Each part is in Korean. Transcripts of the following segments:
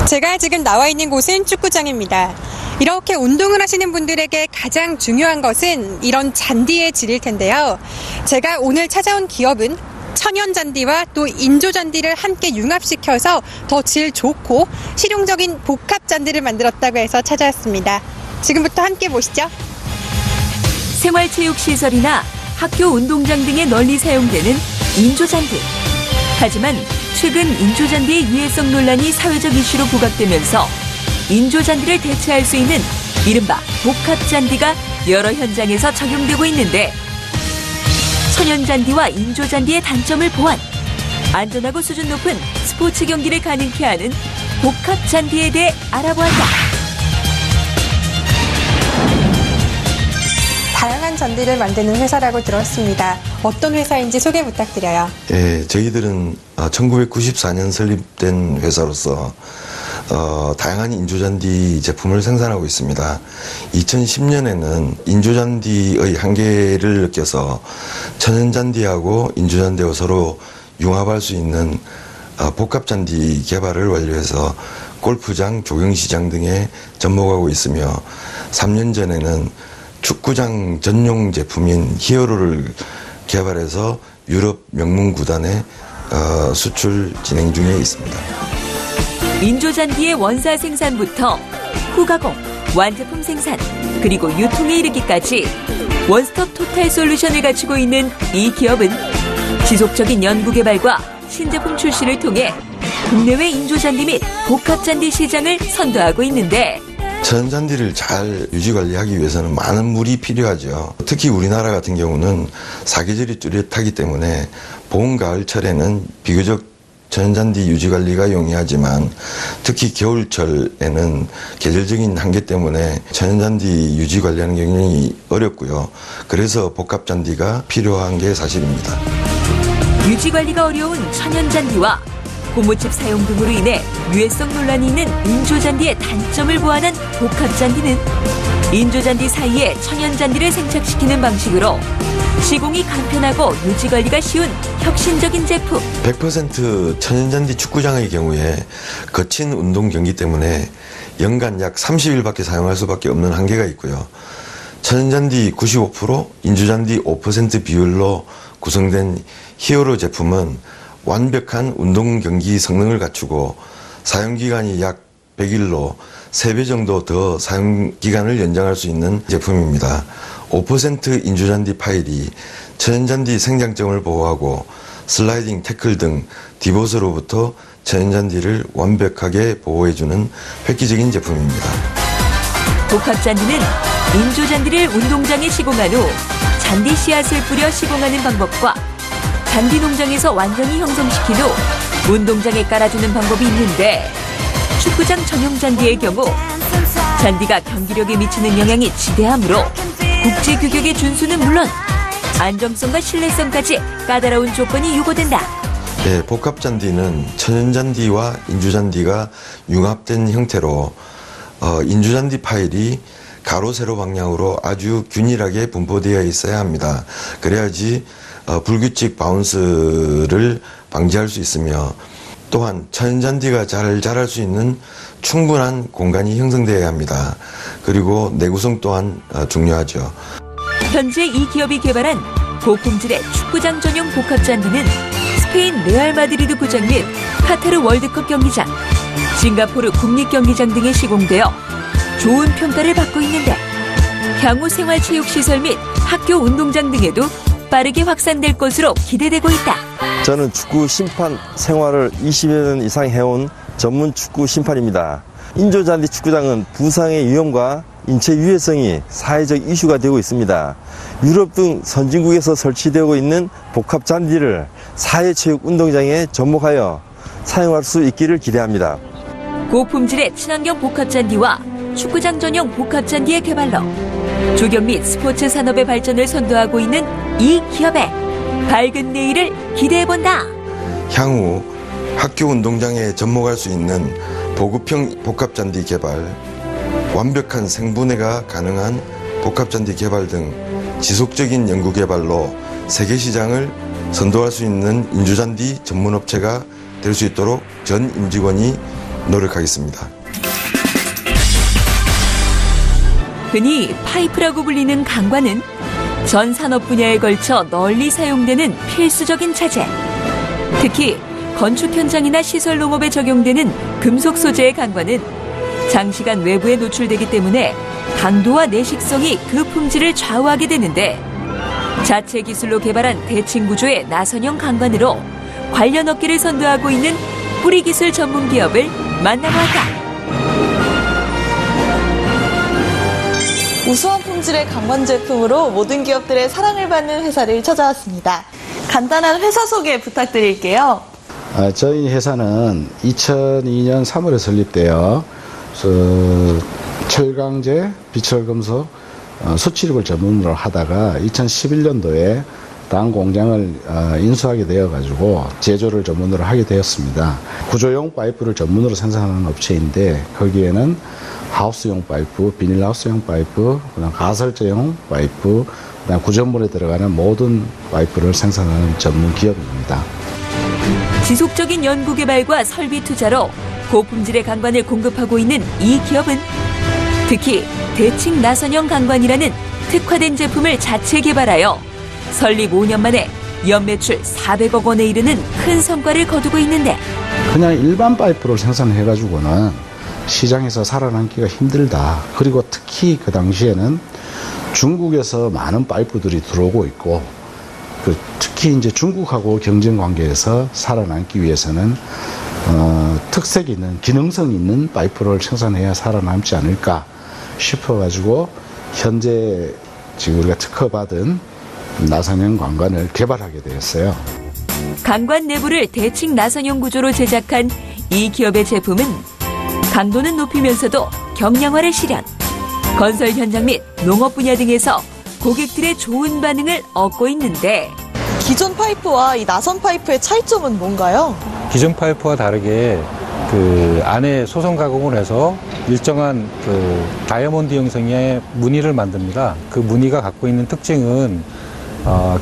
제가 지금 나와 있는 곳은 축구장입니다. 이렇게 운동을 하시는 분들에게 가장 중요한 것은 이런 잔디의 질일 텐데요. 제가 오늘 찾아온 기업은 천연잔디와 또 인조잔디를 함께 융합시켜서 더 질 좋고 실용적인 복합잔디를 만들었다고 해서 찾아왔습니다. 지금부터 함께 보시죠. 생활체육시설이나 학교 운동장 등에 널리 사용되는 인조잔디. 하지만 최근 인조잔디의 유해성 논란이 사회적 이슈로 부각되면서 인조잔디를 대체할 수 있는 이른바 복합잔디가 여러 현장에서 적용되고 있는데, 천연잔디와 인조잔디의 단점을 보완, 안전하고 수준 높은 스포츠 경기를 가능케 하는 복합잔디에 대해 알아보았다. 다양한 잔디를 만드는 회사라고 들었습니다. 어떤 회사인지 소개 부탁드려요. 예, 저희들은 1994년 설립된 회사로서 다양한 인조잔디 제품을 생산하고 있습니다. 2010년에는 인조잔디의 한계를 느껴서 천연잔디하고 인조잔디하고 서로 융합할 수 있는 복합잔디 개발을 완료해서 골프장, 조경시장 등에 접목하고 있으며 3년 전에는 축구장 전용 제품인 히어로를 개발해서 유럽 명문 구단에 수출 진행 중에 있습니다. 인조잔디의 원사 생산부터 후가공, 완제품 생산, 그리고 유통에 이르기까지 원스톱 토탈 솔루션을 갖추고 있는 이 기업은 지속적인 연구개발과 신제품 출시를 통해 국내외 인조잔디 및 복합잔디 시장을 선도하고 있는데, 천연잔디를 잘 유지관리하기 위해서는 많은 물이 필요하죠. 특히 우리나라 같은 경우는 사계절이 뚜렷하기 때문에 봄, 가을철에는 비교적 천연잔디 유지관리가 용이하지만 특히 겨울철에는 계절적인 한계 때문에 천연잔디 유지관리하는 게 굉장히 어렵고요. 그래서 복합잔디가 필요한 게 사실입니다. 유지관리가 어려운 천연잔디와 고무칩 사용 등으로 인해 유해성 논란이 있는 인조잔디의 단점을 보완한 복합잔디는 인조잔디 사이에 천연잔디를 생착시키는 방식으로 시공이 간편하고 유지관리가 쉬운 혁신적인 제품. 100% 천연잔디 축구장의 경우에 거친 운동 경기 때문에 연간 약 30일밖에 사용할 수밖에 없는 한계가 있고요. 천연잔디 95%, 인조잔디 5% 비율로 구성된 히어로 제품은 완벽한 운동 경기 성능을 갖추고 사용기간이 약 100일로 3배 정도 더 사용기간을 연장할 수 있는 제품입니다. 5% 인조잔디 파일이 천연잔디 생장점을 보호하고 슬라이딩 태클 등 디봇으로부터 천연잔디를 완벽하게 보호해주는 획기적인 제품입니다. 복합잔디는 인조잔디를 운동장에 시공한 후 잔디 씨앗을 뿌려 시공하는 방법과 잔디 농장에서 완전히 형성시킨 후 운동장에 깔아주는 방법이 있는데, 축구장 전용 잔디의 경우 잔디가 경기력에 미치는 영향이 지대하므로 국제 규격의 준수는 물론 안정성과 신뢰성까지 까다로운 조건이 요구된다. 네, 복합잔디는 천연잔디와 인조잔디가 융합된 형태로 인조잔디 파일이 가로 세로 방향으로 아주 균일하게 분포되어 있어야 합니다. 그래야지 불규칙 바운스를 방지할 수 있으며, 또한 천연잔디가 잘 자랄 수 있는 충분한 공간이 형성되어야 합니다. 그리고 내구성 또한 중요하죠. 현재 이 기업이 개발한 고품질의 축구장 전용 복합잔디는 스페인 레알 마드리드 구장 및 카타르 월드컵 경기장, 싱가포르 국립경기장 등에 시공되어 좋은 평가를 받고 있는데, 향후 생활체육시설 및 학교 운동장 등에도 빠르게 확산될 것으로 기대되고 있다. 저는 축구 심판 생활을 20여 년 이상 해온 전문 축구 심판입니다. 인조잔디 축구장은 부상의 위험과 인체 유해성이 사회적 이슈가 되고 있습니다. 유럽 등 선진국에서 설치되고 있는 복합잔디를 사회체육 운동장에 접목하여 사용할 수 있기를 기대합니다. 고품질의 친환경 복합잔디와 축구장 전용 복합잔디의 개발로 조경 및 스포츠 산업의 발전을 선도하고 있는 이 기업의 밝은 내일을 기대해본다. 향후 학교 운동장에 접목할 수 있는 보급형 복합잔디 개발, 완벽한 생분해가 가능한 복합잔디 개발 등 지속적인 연구 개발로 세계 시장을 선도할 수 있는 인조잔디 전문업체가 될 수 있도록 전 임직원이 노력하겠습니다. 흔히 파이프라고 불리는 강관은 전 산업 분야에 걸쳐 널리 사용되는 필수적인 자재. 특히 건축 현장이나 시설 농업에 적용되는 금속 소재의 강관은 장시간 외부에 노출되기 때문에 강도와 내식성이 그 품질을 좌우하게 되는데, 자체 기술로 개발한 대칭 구조의 나선형 강관으로 관련 업계를 선도하고 있는 뿌리기술 전문 기업을 만나보았다. 우수한 품질의 강관 제품으로 모든 기업들의 사랑을 받는 회사를 찾아왔습니다. 간단한 회사 소개 부탁드릴게요. 저희 회사는 2002년 3월에 설립되어 철강제, 비철금속, 수출입을 전문으로 하다가 2011년도에 당 공장을 인수하게 되어가지고 제조를 전문으로 하게 되었습니다. 구조용 파이프를 전문으로 생산하는 업체인데, 거기에는 하우스용 파이프, 비닐하우스용 파이프, 그다음 가설제용 파이프, 그다음 구조물에 들어가는 모든 파이프를 생산하는 전문 기업입니다. 지속적인 연구개발과 설비 투자로 고품질의 강관을 공급하고 있는 이 기업은 특히 대칭 나선형 강관이라는 특화된 제품을 자체 개발하여 설립 5년 만에 연매출 400억 원에 이르는 큰 성과를 거두고 있는데, 그냥 일반 파이프를 생산해가지고는 시장에서 살아남기가 힘들다. 그리고 특히 그 당시에는 중국에서 많은 파이프들이 들어오고 있고, 특히 이제 중국하고 경쟁 관계에서 살아남기 위해서는 특색 있는, 기능성 있는 파이프를 생산해야 살아남지 않을까 싶어가지고 현재 지금 우리가 특허받은 나선형 강관을 개발하게 되었어요. 강관 내부를 대칭 나선형 구조로 제작한 이 기업의 제품은 강도는 높이면서도 경량화를 실현, 건설 현장 및 농업 분야 등에서 고객들의 좋은 반응을 얻고 있는데, 기존 파이프와 이 나선 파이프의 차이점은 뭔가요? 기존 파이프와 다르게 그 안에 소성 가공을 해서 일정한 그 다이아몬드 형성의 무늬를 만듭니다. 그 무늬가 갖고 있는 특징은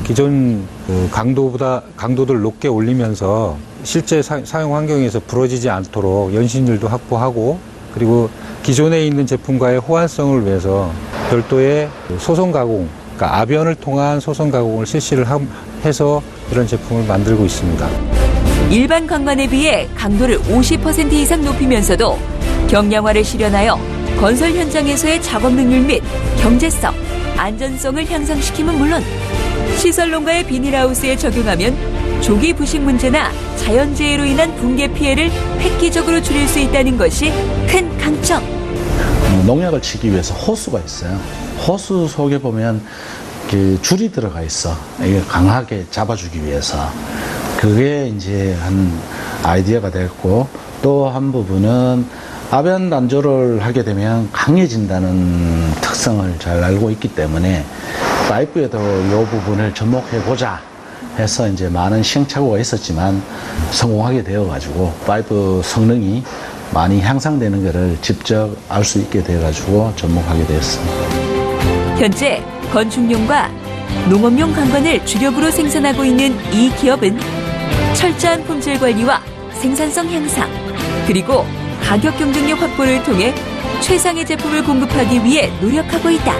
기존 그 강도를 높게 올리면서 실제 사용 환경에서 부러지지 않도록 연신율도 확보하고, 그리고 기존에 있는 제품과의 호환성을 위해서 별도의 소성 가공, 그러니까 아변을 통한 소성 가공을 실시를 해서 이런 제품을 만들고 있습니다. 일반 강관에 비해 강도를 50% 이상 높이면서도 경량화를 실현하여 건설 현장에서의 작업 능률 및 경제성, 안전성을 향상시키면 물론 시설농가의 비닐하우스에 적용하면 조기 부식 문제나 자연재해로 인한 붕괴 피해를 획기적으로 줄일 수 있다는 것이 큰 강점. 농약을 치기 위해서 호수가 있어요. 호수 속에 보면 줄이 들어가 있어. 이게 강하게 잡아주기 위해서. 그게 이제 한 아이디어가 됐고, 또 한 부분은 아변 단조를 하게 되면 강해진다는 특성을 잘 알고 있기 때문에 파이프에도 이 부분을 접목해보자 해서 이제 많은 시행착오가 있었지만 성공하게 되어가지고 파이프 성능이 많이 향상되는 것을 직접 알 수 있게 되어가지고 접목하게 되었습니다. 현재 건축용과 농업용 강관을 주력으로 생산하고 있는 이 기업은 철저한 품질 관리와 생산성 향상, 그리고 가격 경쟁력 확보를 통해 최상의 제품을 공급하기 위해 노력하고 있다.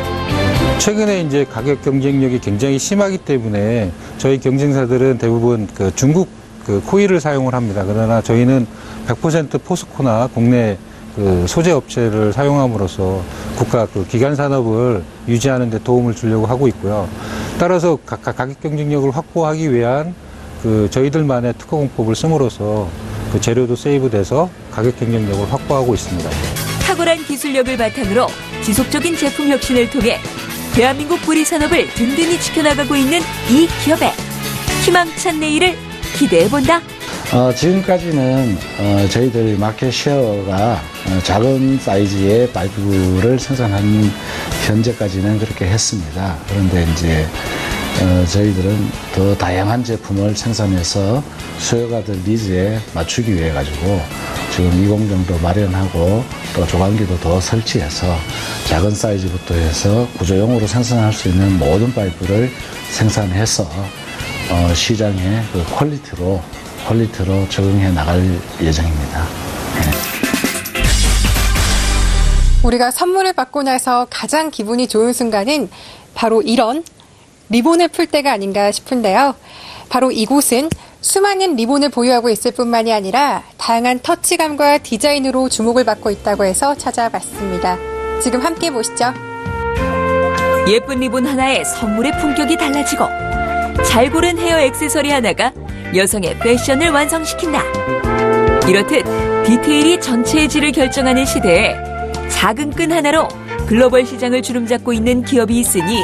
최근에 이제 가격 경쟁력이 굉장히 심하기 때문에 저희 경쟁사들은 대부분 그 중국 그 코일을 사용을 합니다. 그러나 저희는 100% 포스코나 국내 그 소재 업체를 사용함으로써 국가 그 기간 산업을 유지하는 데 도움을 주려고 하고 있고요. 따라서 가격 경쟁력을 확보하기 위한 그 저희들만의 특허 공법을 씀으로써 그 재료도 세이브돼서 가격 경쟁력을 확보하고 있습니다. 탁월한 기술력을 바탕으로 지속적인 제품 혁신을 통해 대한민국 뿌리 산업을 든든히 지켜나가고 있는 이 기업의 희망찬 내일을 기대해본다. 지금까지는 저희들 마켓 쉐어가 작은 사이즈의 파이프를 생산하는 현재까지는 그렇게 했습니다. 그런데 이제 저희들은 더 다양한 제품을 생산해서 수요가들 니즈에 맞추기 위해 가지고 지금 이 공장도 마련하고 또 조광기도 더 설치해서 작은 사이즈부터 해서 구조용으로 생산할 수 있는 모든 파이프를 생산해서 시장의 그 퀄리티로 적응해 나갈 예정입니다. 네. 우리가 선물을 받고 나서 가장 기분이 좋은 순간은 바로 이런 리본을 풀 때가 아닌가 싶은데요. 바로 이곳은 수많은 리본을 보유하고 있을 뿐만이 아니라 다양한 터치감과 디자인으로 주목을 받고 있다고 해서 찾아봤습니다. 지금 함께 보시죠. 예쁜 리본 하나에 선물의 품격이 달라지고 잘 고른 헤어 액세서리 하나가 여성의 패션을 완성시킨다. 이렇듯 디테일이 전체의 질을 결정하는 시대에 작은 끈 하나로 글로벌 시장을 주름잡고 있는 기업이 있으니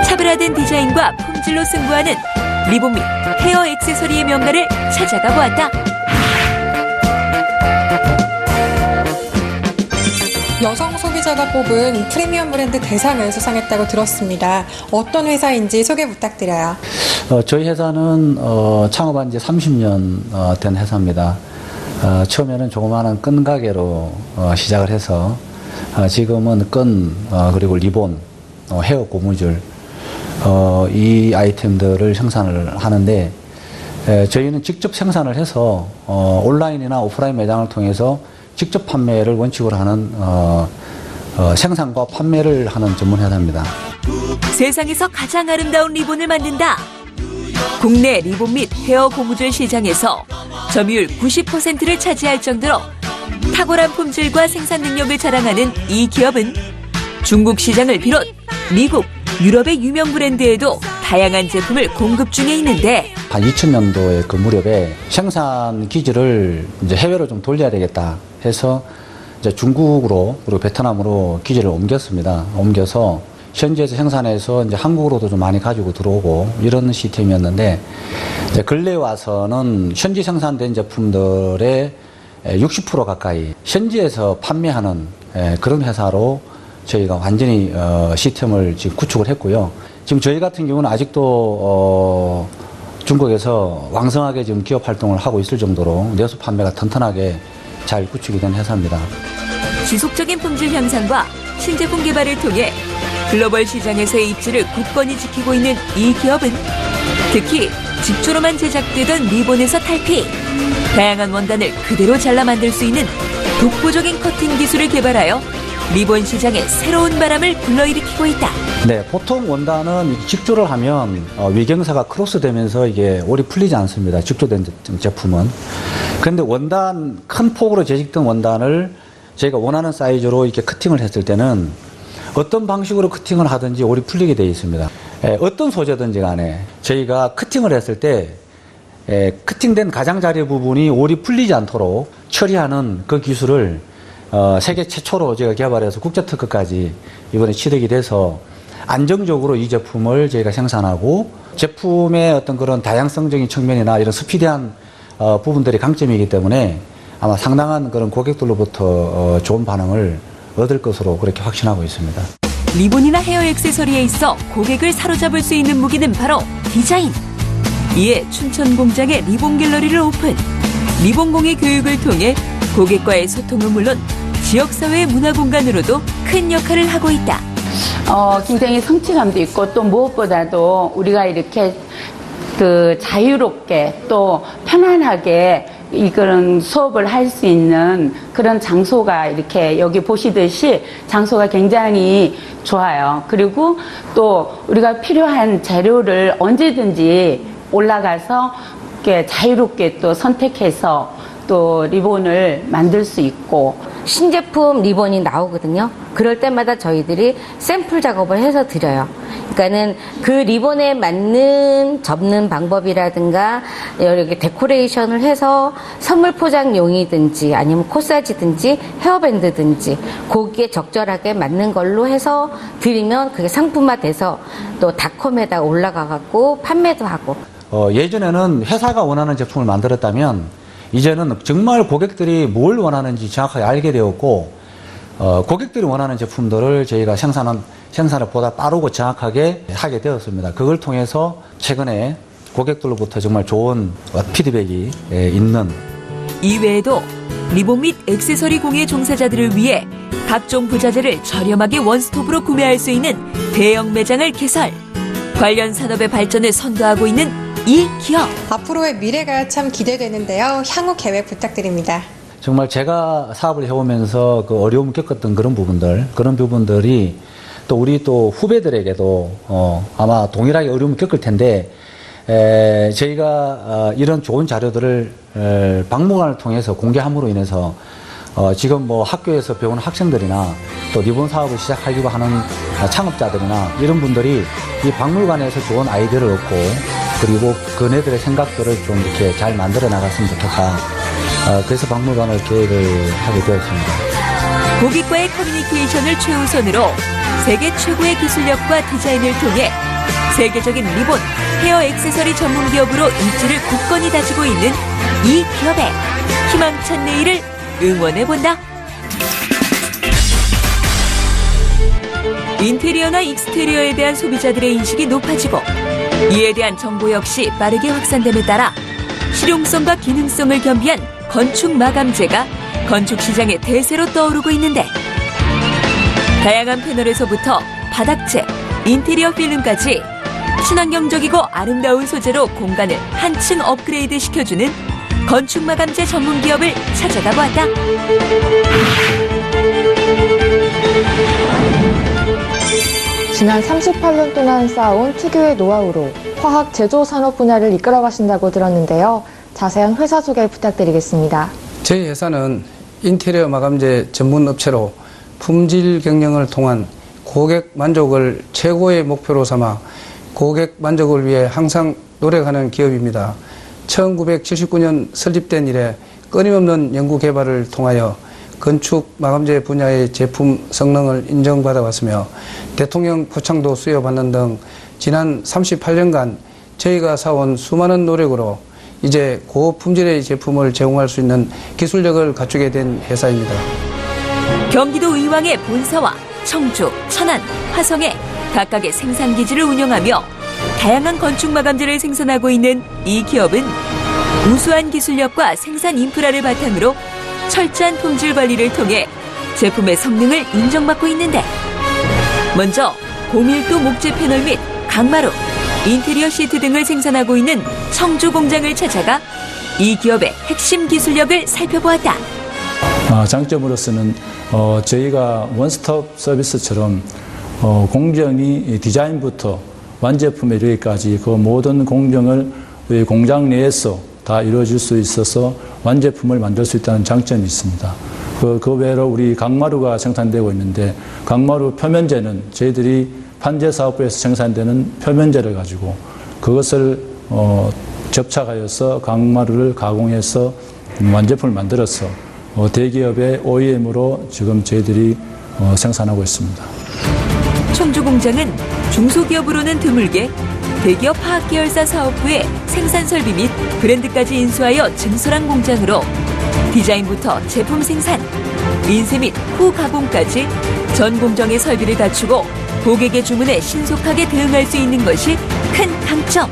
차별화된 디자인과 품질로 승부하는 리본 및 헤어 액세서리의 명가를 찾아가 보았다. 여성 소비자가 뽑은 프리미엄 브랜드 대상을 수상했다고 들었습니다. 어떤 회사인지 소개 부탁드려요. 저희 회사는 창업한 지 30년 된 회사입니다. 처음에는 조그마한 끈 가게로 시작을 해서 지금은 끈 그리고 리본, 헤어 고무줄 이 아이템들을 생산을 하는데 저희는 직접 생산을 해서 온라인이나 오프라인 매장을 통해서 직접 판매를 원칙으로 하는 생산과 판매를 하는 전문 회사입니다. 세상에서 가장 아름다운 리본을 만든다. 국내 리본 및 헤어 고무줄 시장에서 점유율 90%를 차지할 정도로 탁월한 품질과 생산 능력을 자랑하는 이 기업은 중국 시장을 비롯 미국, 유럽의 유명 브랜드에도 다양한 제품을 공급 중에 있는데 한 2000년도에 그 무렵에 생산 기지를 이제 해외로 좀 돌려야 되겠다 해서 이제 중국으로 그리고 베트남으로 기지를 옮겼습니다. 옮겨서 현지에서 생산해서 이제 한국으로도 좀 많이 가지고 들어오고 이런 시스템이었는데 이제 근래 와서는 현지 생산된 제품들의 60% 가까이 현지에서 판매하는 그런 회사로 저희가 완전히 시스템을 지금 구축을 했고요. 지금 저희 같은 경우는 아직도 중국에서 왕성하게 지금 기업 활동을 하고 있을 정도로 내수 판매가 튼튼하게 잘 구축이 된 회사입니다. 지속적인 품질 향상과 신제품 개발을 통해 글로벌 시장에서의 입지를 굳건히 지키고 있는 이 기업은 특히 직조로만 제작되던 리본에서 탈피, 다양한 원단을 그대로 잘라 만들 수 있는 독보적인 커팅 기술을 개발하여 리본 시장에 새로운 바람을 불러일으키고 있다. 네, 보통 원단은 직조를 하면 위경사가 크로스되면서 이게 오래 풀리지 않습니다. 직조된 제품은. 그런데 원단 큰 폭으로 제작된 원단을 저희가 원하는 사이즈로 이렇게 커팅을 했을 때는 어떤 방식으로 커팅을 하든지 오래 풀리게 되어 있습니다. 어떤 소재든지 간에 저희가 커팅을 했을 때 커팅된 가장자리 부분이 오래 풀리지 않도록 처리하는 그 기술을 세계 최초로 제가 개발해서 국제특허까지 이번에 취득이 돼서 안정적으로 이 제품을 저희가 생산하고 제품의 어떤 그런 다양성적인 측면이나 이런 스피디한 부분들이 강점이기 때문에 아마 상당한 그런 고객들로부터 좋은 반응을 얻을 것으로 그렇게 확신하고 있습니다. 리본이나 헤어 액세서리에 있어 고객을 사로잡을 수 있는 무기는 바로 디자인. 이에 춘천 공장의 리본 갤러리를 오픈. 리본공예 교육을 통해 고객과의 소통은 물론 지역사회의 문화공간으로도 큰 역할을 하고 있다. 굉장히 성취감도 있고 또 무엇보다도 우리가 이렇게 그 자유롭게 또 편안하게 이런 수업을 할 수 있는 그런 장소가 이렇게 여기 보시듯이 장소가 굉장히 좋아요. 그리고 또 우리가 필요한 재료를 언제든지 올라가서 이렇게 자유롭게 또 선택해서 또 리본을 만들 수 있고 신제품 리본이 나오거든요. 그럴 때마다 저희들이 샘플 작업을 해서 드려요. 그러니까는 그 리본에 맞는 접는 방법이라든가 이렇게 데코레이션을 해서 선물 포장용이든지 아니면 코사지든지 헤어밴드든지 거기에 적절하게 맞는 걸로 해서 드리면 그게 상품화돼서 또 닷컴에다 올라가갖고 판매도 하고. 예전에는 회사가 원하는 제품을 만들었다면 이제는 정말 고객들이 뭘 원하는지 정확하게 알게 되었고 고객들이 원하는 제품들을 저희가 생산을 보다 빠르고 정확하게 하게 되었습니다. 그걸 통해서 최근에 고객들로부터 정말 좋은 피드백이 있는. 이외에도 리본 및 액세서리 공예 종사자들을 위해 각종 부자재를 저렴하게 원스톱으로 구매할 수 있는 대형 매장을 개설. 관련 산업의 발전을 선도하고 있는 이 기업. 앞으로의 미래가 참 기대되는데요. 향후 계획 부탁드립니다. 정말 제가 사업을 해오면서 그 어려움을 겪었던 그런 부분들이 또 우리 또 후배들에게도 아마 동일하게 어려움을 겪을 텐데 저희가 이런 좋은 자료들을 박물관을 통해서 공개함으로 인해서 지금 뭐 학교에서 배우는 학생들이나 또 리본 사업을 시작하려고 하는 창업자들이나 이런 분들이 이 박물관에서 좋은 아이디어를 얻고 그리고 그네들의 생각들을 좀 이렇게 잘 만들어 나갔으면 좋겠다. 그래서 박물관을 계획을 하게 되었습니다. 고객과의 커뮤니케이션을 최우선으로 세계 최고의 기술력과 디자인을 통해 세계적인 리본, 헤어 액세서리 전문 기업으로 입지를 굳건히 다지고 있는 이 기업의 희망찬 내일을 응원해본다. 인테리어나 익스테리어에 대한 소비자들의 인식이 높아지고 이에 대한 정보 역시 빠르게 확산됨에 따라 실용성과 기능성을 겸비한 건축 마감재가 건축 시장의 대세로 떠오르고 있는데 다양한 패널에서부터 바닥재, 인테리어 필름까지 친환경적이고 아름다운 소재로 공간을 한층 업그레이드 시켜주는 건축 마감재 전문 기업을 찾아가 보았다. 지난 38년 동안 쌓아온 특유의 노하우로 화학 제조 산업 분야를 이끌어 가신다고 들었는데요. 자세한 회사 소개 부탁드리겠습니다. 저희 회사는 인테리어 마감재 전문 업체로 품질 경영을 통한 고객 만족을 최고의 목표로 삼아 고객 만족을 위해 항상 노력하는 기업입니다. 1979년 설립된 이래 끊임없는 연구 개발을 통하여 건축 마감재 분야의 제품 성능을 인정받아 왔으며 대통령 표창도 수여받는 등 지난 38년간 저희가 쌓아온 수많은 노력으로 이제 고품질의 제품을 제공할 수 있는 기술력을 갖추게 된 회사입니다. 경기도 의왕의 본사와 청주, 천안, 화성에 각각의 생산기지를 운영하며 다양한 건축 마감재를 생산하고 있는 이 기업은 우수한 기술력과 생산 인프라를 바탕으로 철저한 품질 관리를 통해 제품의 성능을 인정받고 있는데 먼저 고밀도 목재 패널 및 강마루, 인테리어 시트 등을 생산하고 있는 청주 공장을 찾아가 이 기업의 핵심 기술력을 살펴보았다. 장점으로서는 저희가 원스톱 서비스처럼 공정이 디자인부터 완제품에 이르기까지 그 모든 공정을 우리 공장 내에서 다 이루어질 수 있어서 완제품을 만들 수 있다는 장점이 있습니다. 그 외로 우리 강마루가 생산되고 있는데 강마루 표면재는 저희들이 판재사업부에서 생산되는 표면재를 가지고 그것을 접착하여서 강마루를 가공해서 완제품을 만들어서 대기업의 OEM으로 지금 저희들이 생산하고 있습니다. 청주 공장은 중소기업으로는 드물게 대기업 화학계열사 사업부의 생산 설비 및 브랜드까지 인수하여 증설한 공장으로 디자인부터 제품 생산, 인쇄 및 후 가공까지 전 공정의 설비를 갖추고 고객의 주문에 신속하게 대응할 수 있는 것이 큰 강점.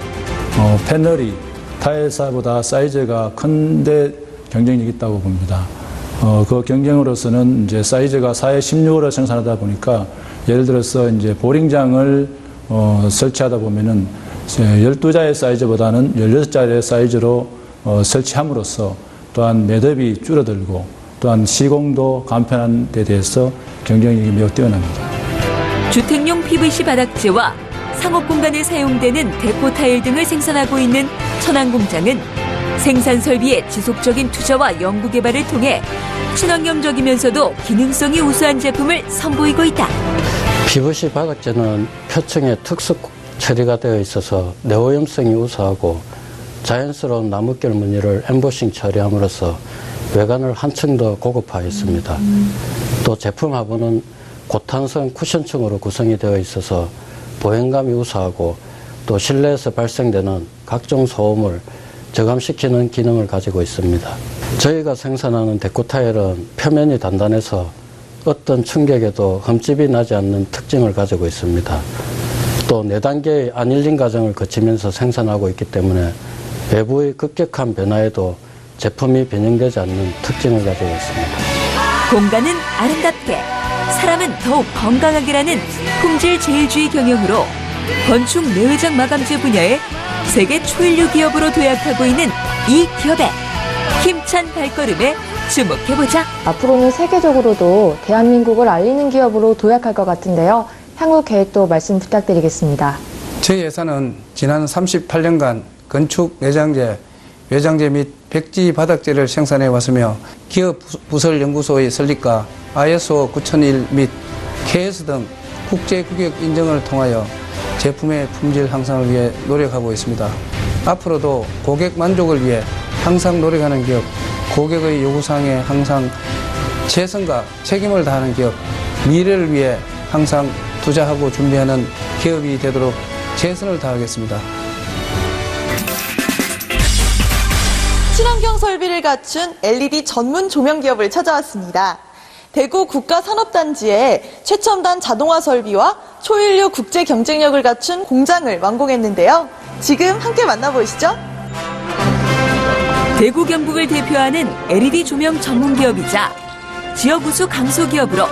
패널이 타일사보다 사이즈가 큰데 경쟁력이 있다고 봅니다. 그 경쟁으로서는 이제 사이즈가 4에 16으로 생산하다 보니까 예를 들어서 이제 보링장을 설치하다 보면은 12자의 사이즈보다는 16자의 사이즈로 설치함으로써 또한 매듭이 줄어들고 또한 시공도 간편한 데 대해서 경쟁력이 매우 뛰어납니다. 주택용 PVC 바닥재와 상업 공간에 사용되는 데코 타일 등을 생산하고 있는 천안 공장은 생산 설비의 지속적인 투자와 연구 개발을 통해 친환경적이면서도 기능성이 우수한 제품을 선보이고 있다. PVC 바닥재는 표층에 특수 처리가 되어 있어서 내오염성이 우수하고 자연스러운 나뭇결 무늬를 엠보싱 처리함으로써 외관을 한층 더 고급화했습니다. 또 제품 하부는 고탄성 쿠션층으로 구성이 되어 있어서 보행감이 우수하고 또 실내에서 발생되는 각종 소음을 저감시키는 기능을 가지고 있습니다. 저희가 생산하는 데코 타일은 표면이 단단해서 어떤 충격에도 흠집이 나지 않는 특징을 가지고 있습니다. 또 4단계의 안일링 과정을 거치면서 생산하고 있기 때문에 외부의 급격한 변화에도 제품이 변형되지 않는 특징을 가지고 있습니다. 공간은 아름답게, 사람은 더욱 건강하게라는 품질 제일주의 경영으로 건축 내외장 마감재 분야에 세계 초일류 기업으로 도약하고 있는 이 기업의 힘찬 발걸음에 주목해보자. 앞으로는 세계적으로도 대한민국을 알리는 기업으로 도약할 것 같은데요. 향후 계획도 말씀 부탁드리겠습니다. 저희 회사는 지난 38년간 건축 내장재, 외장재 및 백지 바닥재를 생산해 왔으며 기업 부설 연구소의 설립과 ISO 9001 및 KS 등 국제 규격 인정을 통하여 제품의 품질 향상을 위해 노력하고 있습니다. 앞으로도 고객 만족을 위해 항상 노력하는 기업, 고객의 요구사항에 항상 최선과 책임을 다하는 기업, 미래를 위해 항상 투자하고 준비하는 기업이 되도록 최선을 다하겠습니다. 친환경 설비를 갖춘 LED 전문 조명 기업을 찾아왔습니다. 대구 국가산업단지에 최첨단 자동화 설비와 초인류 국제 경쟁력을 갖춘 공장을 완공했는데요. 지금 함께 만나보시죠. 대구 경북을 대표하는 LED 조명 전문 기업이자 지역 우수 강소 기업으로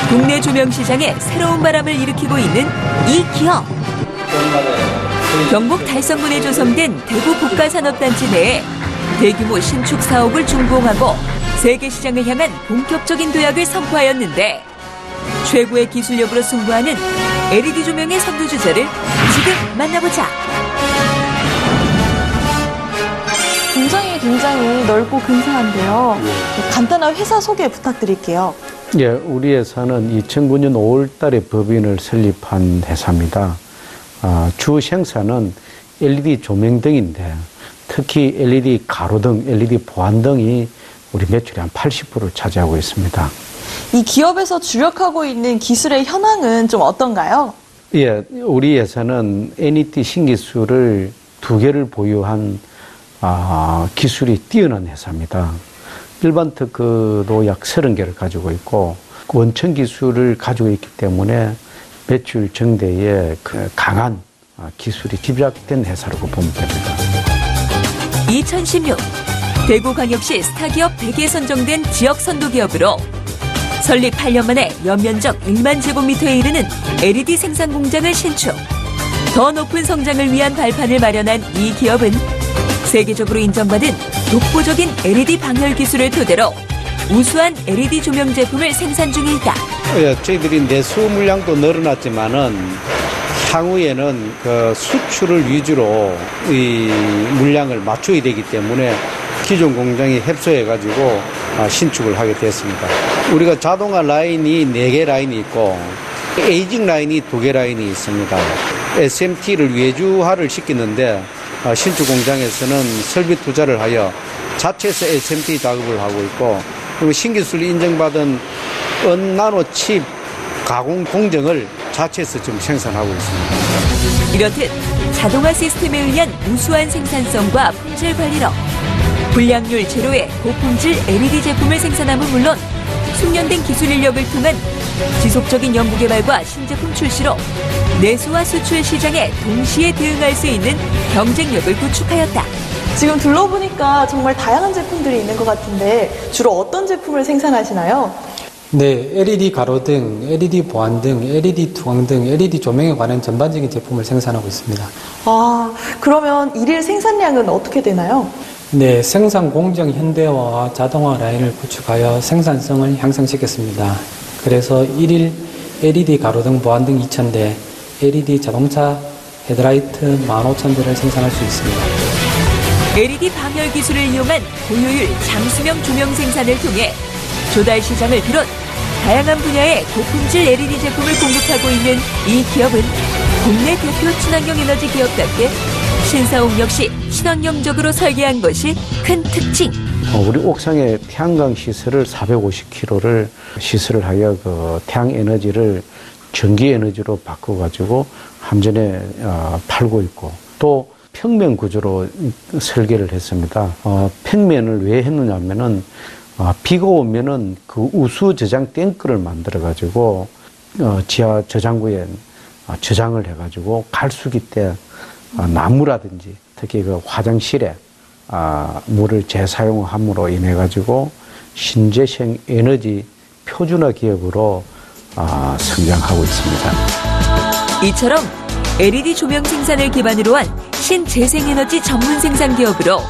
국내 조명 시장에 새로운 바람을 일으키고 있는 이 기업. 경북 달성군에 조성된 대구 국가산업단지 내에 대규모 신축 사업을 준공하고 세계 시장을 향한 본격적인 도약을 선포하였는데 최고의 기술력으로 승부하는 LED 조명의 선두주자를 지금 만나보자. 공장이 굉장히 넓고 근사한데요. 간단한 회사 소개 부탁드릴게요. 예, 우리 회사는 2009년 5월 달에 법인을 설립한 회사입니다. 주 생산은 LED 조명 등인데 특히 LED 가로등, LED 보안등이 우리 매출의 한 80%를 차지하고 있습니다. 이 기업에서 주력하고 있는 기술의 현황은 좀 어떤가요? 예, 우리 회사는 NET 신기술을 2개를 보유한 기술이 뛰어난 회사입니다. 일반 특허도 약 30개를 가지고 있고 원천 기술을 가지고 있기 때문에 매출 증대에 강한 기술이 집약된 회사라고 보면 됩니다. 2016 대구광역시 스타기업 100에 선정된 지역 선도기업으로 설립 8년 만에 연면적 1만 제곱미터에 이르는 LED 생산 공장을 신축. 더 높은 성장을 위한 발판을 마련한 이 기업은 세계적으로 인정받은 독보적인 LED 방열 기술을 토대로 우수한 LED 조명 제품을 생산 중이다. 저희들이 내수 물량도 늘어났지만은 향후에는 그 수출을 위주로 이 물량을 맞춰야 되기 때문에 기존 공장이 협소해가지고 신축을 하게 됐습니다. 우리가 자동화 라인이 4개 라인이 있고 에이징 라인이 2개 라인이 있습니다. SMT를 외주화를 시키는데 신축 공장에서는 설비 투자를 하여 자체에서 SMT 작업을 하고 있고 그리고 신기술이 인정받은 은나노칩 가공 공정을 자체에서 좀 생산하고 있습니다. 이렇듯 자동화 시스템에 의한 우수한 생산성과 품질 관리로 불량률 제로의 고품질 LED 제품을 생산함은 물론 숙련된 기술 인력을 통한 지속적인 연구개발과 신제품 출시로 내수와 수출 시장에 동시에 대응할 수 있는 경쟁력을 구축하였다. 지금 둘러보니까 정말 다양한 제품들이 있는 것 같은데 주로 어떤 제품을 생산하시나요? 네, LED 가로등, LED 보안등, LED 투광등, LED 조명에 관한 전반적인 제품을 생산하고 있습니다. 그러면 일일 생산량은 어떻게 되나요? 네, 생산 공정 현대화와 자동화 라인을 구축하여 생산성을 향상시켰습니다. 그래서 일일 LED 가로등, 보안등 2,000대, LED 자동차 헤드라이트 15,000대를 생산할 수 있습니다. LED 방열 기술을 이용한 고효율 장수명 조명 생산을 통해 조달 시장을 비롯 다양한 분야의 고품질 LED 제품을 공급하고 있는 이 기업은 국내 대표 친환경 에너지 기업답게 신사옥 역시 친환경적으로 설계한 것이 큰 특징. 우리 옥상에 태양광 시설을 450kg를 시설을 하여 그 태양 에너지를 전기 에너지로 바꿔가지고 함전에 팔고 있고 또 평면 구조로 설계를 했습니다. 평면을 왜 했느냐면은 비가 오면은 그 우수 저장 탱크를 만들어가지고 지하 저장고에 저장을 해가지고 갈수기 때 나무라든지 특히 그 화장실에 물을 재사용함으로 인해 가지고 신재생 에너지 표준화 기업으로 성장하고 있습니다. 이처럼 LED 조명 생산을 기반으로 한 신재생에너지 전문 생산 기업으로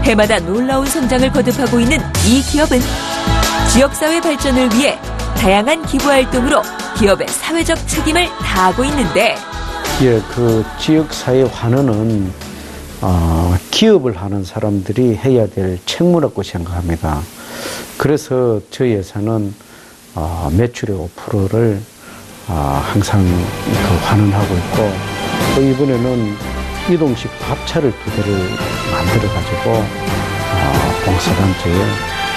해마다 놀라운 성장을 거듭하고 있는 이 기업은 지역사회 발전을 위해 다양한 기부활동으로 기업의 사회적 책임을 다하고 있는데, 예, 그 지역사회환원은 기업을 하는 사람들이 해야 될 책무라고 생각합니다. 그래서 저희 회사는 매출의 5%를 항상 환원하고 있고, 또 이번에는 이동식 밥차를 2대를 만들어가지고 봉사단체에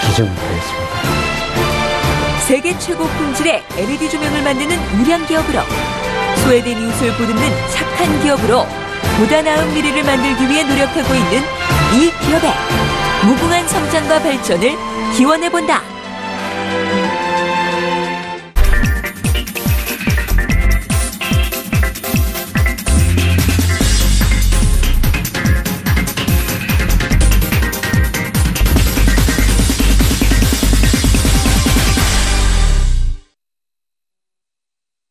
기증을 했습니다. 세계 최고 품질의 LED 조명을 만드는 유량 기업으로, 소외된 이웃을 보듬는 착한 기업으로 보다 나은 미래를 만들기 위해 노력하고 있는 이 기업의 무궁한 성장과 발전을 기원해본다.